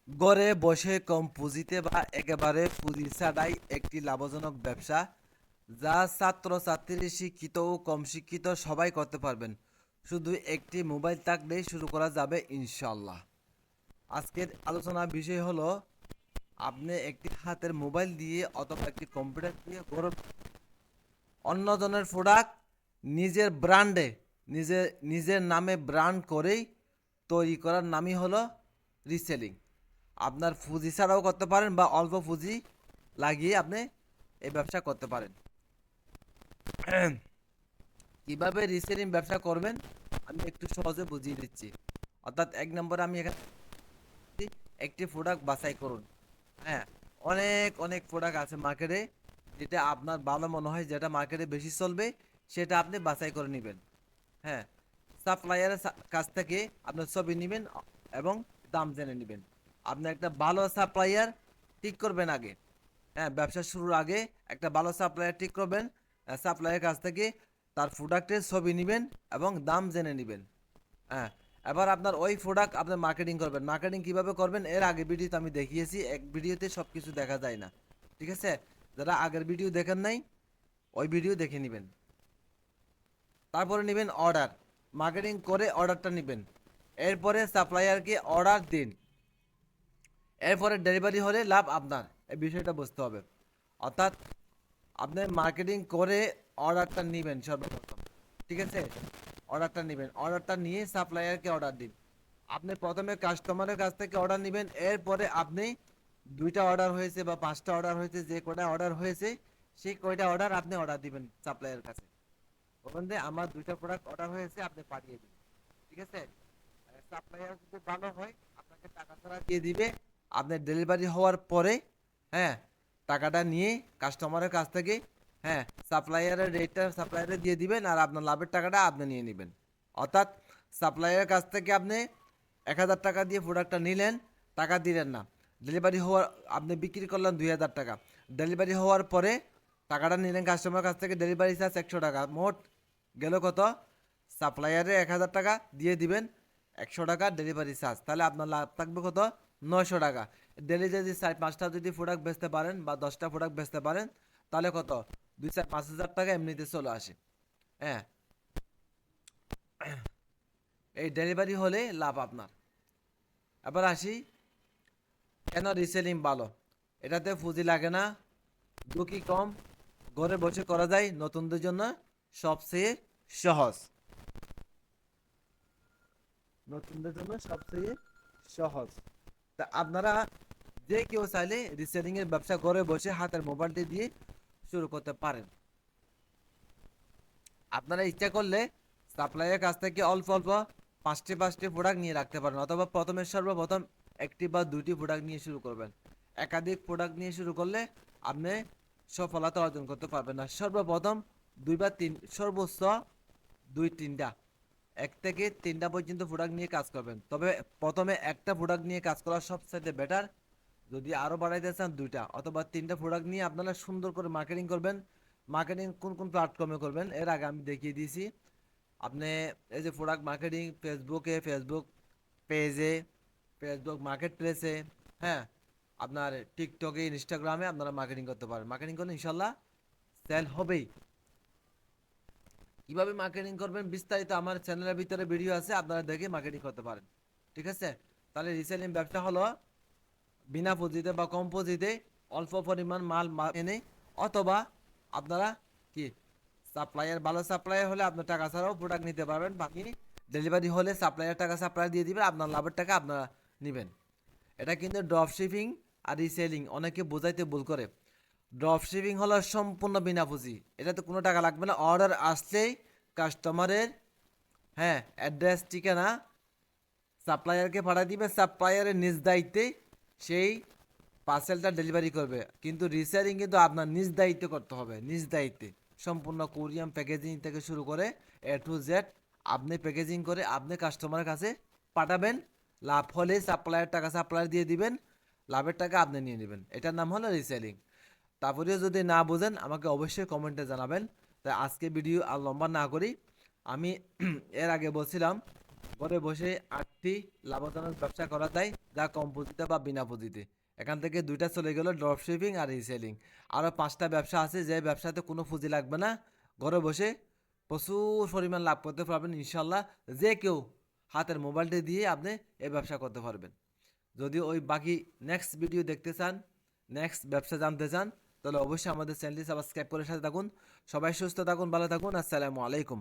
ঘরে বসে কম পুঁজিতে বা একেবারে পুঁজি ছাড়াই একটি লাভজনক ব্যবসা যা ছাত্রছাত্রী শিক্ষিত ও কম শিক্ষিত সবাই করতে পারবেন। শুধু একটি মোবাইল থাকলেই শুরু করা যাবে ইনশাল্লাহ। আজকের আলোচনার বিষয় হলো আপনি একটি হাতের মোবাইল দিয়ে অথবা একটি কম্পিউটার দিয়ে ঘরে অন্যজনের প্রোডাক্ট নিজের ব্র্যান্ডে নিজের নামে ব্র্যান্ড করেই তৈরি করার নামই হলো রিসেলিং। আপনার পুঁজি ছাড়াও করতে পারেন বা অল্প পুঁজি লাগিয়ে আপনি এই ব্যবসা করতে পারেন। কিভাবে রিসেলিং ব্যবসা করবেন আমি একটু সহজে বুঝিয়ে দিচ্ছি। অর্থাৎ এক নম্বরে আমি এখানে একটি প্রোডাক্ট বাছাই করুন। হ্যাঁ, অনেক অনেক প্রোডাক্ট আছে মার্কেটে, যেটা আপনার ভালো মনে হয়, যেটা মার্কেটে বেশি চলবে সেটা আপনি বাছাই করে নেবেন। হ্যাঁ, সাপ্লায়ারের কাছ থেকে আপনার ছবি নেবেন এবং দাম জেনে নেবেন। আপনি একটা ভালো সাপ্লায়ার ঠিক করবেন আগে। হ্যাঁ, ব্যবসা শুরুর আগে একটা ভালো সাপ্লায়ার ঠিক করবেন। সাপ্লায়ারের কাছ থেকে তার প্রোডাক্টের ছবি নেবেন এবং দাম জেনে নেবেন। হ্যাঁ, এবার আপনার ওই প্রোডাক্ট আপনার মার্কেটিং করবেন। মার্কেটিং কিভাবে করবেন এর আগে ভিডিওতে আমি দেখিয়েছি, এক ভিডিওতে সব কিছু দেখা যায় না। ঠিক আছে, যারা আগের ভিডিও দেখেন নাই ওই ভিডিও দেখে নেবেন। তারপরে নেবেন অর্ডার, মার্কেটিং করে অর্ডারটা নেবেন। এরপরে সাপ্লায়ারকে অর্ডার দিন, এরপরে ডেলিভারি হলে লাভ আপনার। এই বিষয়টা বুঝতে হবে। অর্থাৎ আপনি মার্কেটিং করে অর্ডারটা নেবেন সর্বপ্রথম। ঠিক আছে, অর্ডারটা নেবেন, অর্ডারটা নিয়ে সাপ্লায়ারকে অর্ডার দিন। আপনি প্রথমে কাস্টমারের কাছ থেকে অর্ডার নেবেন, এরপরে আপনি দুইটা অর্ডার হয়েছে বা পাঁচটা অর্ডার হয়েছে, যে কয়টা অর্ডার হয়েছে সেই কয়টা অর্ডার আপনি অর্ডার দিবেন সাপ্লায়ারের কাছে। বলবেন যে আমার দুইটা প্রোডাক্ট অর্ডার হয়েছে, আপনি পাঠিয়ে দিন। ঠিক আছে, সাপ্লায়ার যদি ভালো হয় আপনাকে টাকা ছাড়া দিয়ে দিবে। আপনার ডেলিভারি হওয়ার পরে, হ্যাঁ, টাকাটা নিয়ে কাস্টমারের কাছ থেকে, হ্যাঁ, সাপ্লায়ারের রেটটা সাপ্লায়ারে দিয়ে দিবেন আর আপনার লাভের টাকাটা আপনি নিয়ে নেবেন। অর্থাৎ সাপ্লায়ারের কাছ থেকে আপনি 1,000 টাকা দিয়ে প্রোডাক্টটা নিলেন, টাকা দিলেন না। ডেলিভারি হওয়ার আপনি বিক্রি করলেন 2,000 টাকা। ডেলিভারি হওয়ার পরে টাকাটা নিলেন কাস্টমারের কাছ থেকে, ডেলিভারি চার্জ 100 টাকা, মোট গেল কত? সাপ্লায়ারে 1,000 টাকা দিয়ে দিবেন, 100 টাকা ডেলিভারি চার্জ, তাহলে আপনার লাভ থাকবে কত? 900 টাকা। ডেলি যদি 4-5টা যদি প্রোডাক্ট বেচতে পারেন বা 10টা প্রোডাক্ট বেচতে পারেন তাহলে কত? 2-4-5 হাজার টাকা এমনিতে চলে আসে। হ্যাঁ, এই ডেলিভারি হলে লাভ আপনার। এবার আসি কেন রিসেলিং ভালো। এটাতে পুঁজি লাগে না, ঝুঁকি কম, ঘরে বসে করা যায়, নতুনদের জন্য সবচেয়ে সহজ। নতুনদের জন্য সবচেয়ে সহজ। তা আপনারা যে কেউ চাইলে রিসেলিং এর ব্যবসা ঘরে বসে হাতের মোবাইলটি দিয়ে শুরু করতে পারেন। আপনারা ইচ্ছা করলে সাপ্লাইয়ের কাছ থেকে অল্প অল্প 5টি প্রোডাক্ট নিয়ে রাখতে পারেন, অথবা প্রথমে সর্বপ্রথম একটি বা দুইটি প্রোডাক্ট নিয়ে শুরু করবেন। একাধিক প্রোডাক্ট নিয়ে শুরু করলে আপনি সফলতা অর্জন করতে পারবেন না। সর্বপ্রথম দুই বা তিন, সর্বোচ্চ 2-3টা, 1 থেকে 3টা পর্যন্ত প্রোডাক্ট নিয়ে কাজ করবেন। তবে প্রথমে একটা প্রোডাক্ট নিয়ে কাজ করা সবচেয়ে বেটার। যদি আরও বাড়াইতে চান 2টা অথবা 3টা প্রোডাক্ট নিয়ে আপনারা সুন্দর করে মার্কেটিং করবেন। মার্কেটিং কোন কোন প্ল্যাটফর্মে করবেন এর আগে আমি দেখিয়ে দিয়েছি। আপনি এই যে প্রোডাক্ট মার্কেটিং ফেসবুকে, ফেসবুক পেজে, ফেসবুক মার্কেট প্লেসে, হ্যাঁ, আপনার টিকটকে, ইনস্টাগ্রামে আপনারা মার্কেটিং করতে পারেন। মার্কেটিং করলে ইনশাল্লাহ সেল হবেই। কিভাবে মার্কেটিং করবেন বিস্তারিত আমার চ্যানেলের ভিতরে ভিডিও আছে, আপনারা দেখে মার্কেটিং করতে পারেন। ঠিক আছে, তাহলে রিসেলিং ব্যবসা হলো বিনা পুঁজিতে বা কম পুঁজিতে অল্প পরিমাণ মাল এনে, অথবা আপনারা কি সাপ্লায়ার, ভালো সাপ্লায়ার হলে আপনার টাকা ছাড়াও প্রোডাক্ট নিতে পারবেন, বাকি ডেলিভারি হলে সাপ্লায়ার টাকা সাপ্লায়ার দিয়ে দিবেন, আপনার লাভের টাকা আপনারা নেবেন। এটা কিন্তু ড্রপ শিপিং আর রিসেলিং অনেকে বোঝাইতে ভুল করে। ড্রপ শিপিং হলো সম্পূর্ণ বিনা পুঁজি, এটাতে কোনো টাকা লাগবে না। অর্ডার আসলেই কাস্টমারের, হ্যাঁ, অ্যাড্রেস ঠিকানা সাপ্লায়ারকে পাঠিয়ে দিবে, সাপ্লায়ারের নিজ দায়িত্বে সেই পার্সেলটা ডেলিভারি করবে। কিন্তু রিসেলিং কিন্তু আপনার নিজ দায়িত্বে করতে হবে, নিজ দায়িত্বে সম্পূর্ণ কুরিয়াম প্যাকেজিং থেকে শুরু করে A to Z আপনি প্যাকেজিং করে আপনি কাস্টমারের কাছে পাঠাবেন। লাভ হলে সাপ্লায়ার টাকা সাপ্লায়ার দিয়ে দিবেন, লাভের টাকা আপনি নিয়ে নেবেন। এটার নাম হলো রিসেলিং। তারপরেও যদি না বোঝেন আমাকে অবশ্যই কমেন্টে জানাবেন। তাই আজকে ভিডিও আর লম্বা না করি, আমি এর আগে বলছিলাম ঘরে বসে 8টি লাভজনক ব্যবসা করা যায়, যা কম পুঁজিতে বা বিনা পুঁজিতে। এখান থেকে 2টা চলে গেল, ড্রপ শিপিং আর রিসেলিং। আরও 5টা ব্যবসা আছে, যে ব্যবসাতে কোনো পুঁজি লাগবে না, ঘরে বসে প্রচুর পরিমাণ লাভ করতে পারবেন ইনশাল্লাহ। যে কেউ হাতের মোবাইলটি দিয়ে আপনি এই ব্যবসা করতে পারবেন। যদি ওই বাকি নেক্সট ভিডিও দেখতে চান, নেক্সট ব্যবসা জানতে চান, তাহলে অবশ্যই আমাদের চ্যানেলটি সাবস্ক্রাইব করে সাথে থাকুন। সবাই সুস্থ থাকুন, ভালো থাকুন। আসসালামু আলাইকুম।